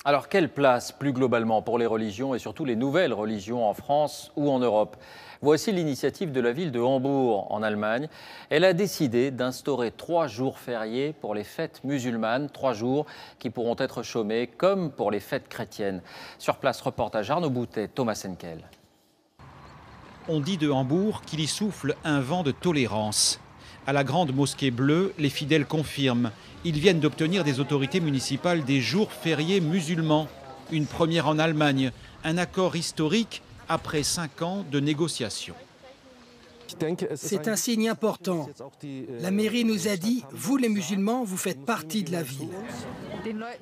Alors, quelle place, plus globalement, pour les religions et surtout les nouvelles religions en France ou en Europe? Voici l'initiative de la ville de Hambourg, en Allemagne. Elle a décidé d'instaurer 3 jours fériés pour les fêtes musulmanes, 3 jours qui pourront être chômés comme pour les fêtes chrétiennes. Sur place, reportage Arnaud Boutet, Thomas Henkel. On dit de Hambourg qu'il y souffle un vent de tolérance. À la grande mosquée bleue, les fidèles confirment. Ils viennent d'obtenir des autorités municipales des jours fériés musulmans. Une première en Allemagne, un accord historique après 5 ans de négociations. C'est un signe important. La mairie nous a dit, vous les musulmans, vous faites partie de la ville.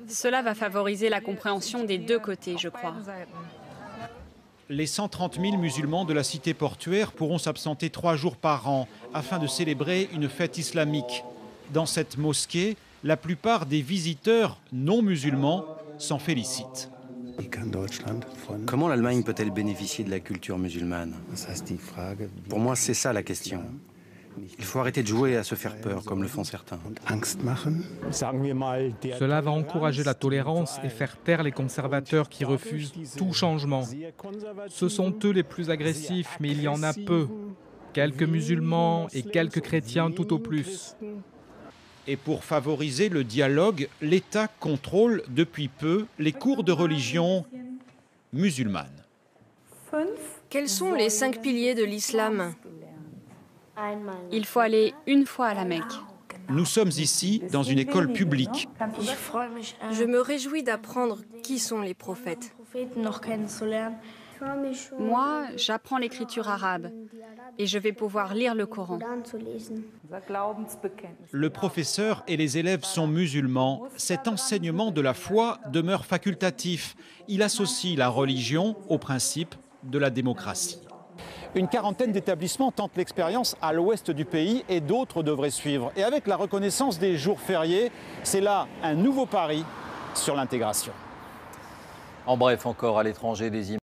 Cela va favoriser la compréhension des deux côtés, je crois. Les 130 000 musulmans de la cité portuaire pourront s'absenter 3 jours par an afin de célébrer une fête islamique. Dans cette mosquée, la plupart des visiteurs non musulmans s'en félicitent. Comment l'Allemagne peut-elle bénéficier de la culture musulmane? Pour moi, c'est ça la question. Il faut arrêter de jouer à se faire peur, comme le font certains. Cela va encourager la tolérance et faire taire les conservateurs qui refusent tout changement. Ce sont eux les plus agressifs, mais il y en a peu. Quelques musulmans et quelques chrétiens tout au plus. Et pour favoriser le dialogue, l'État contrôle depuis peu les cours de religion musulmane. Quels sont les 5 piliers de l'islam? Il faut aller une fois à la Mecque. Nous sommes ici dans une école publique. Je me réjouis d'apprendre qui sont les prophètes. Moi, j'apprends l'écriture arabe et je vais pouvoir lire le Coran. Le professeur et les élèves sont musulmans. Cet enseignement de la foi demeure facultatif. Il associe la religion au principe de la démocratie. Une quarantaine d'établissements tentent l'expérience à l'ouest du pays et d'autres devraient suivre. Et avec la reconnaissance des jours fériés, c'est là un nouveau pari sur l'intégration. En bref, encore à l'étranger, des images.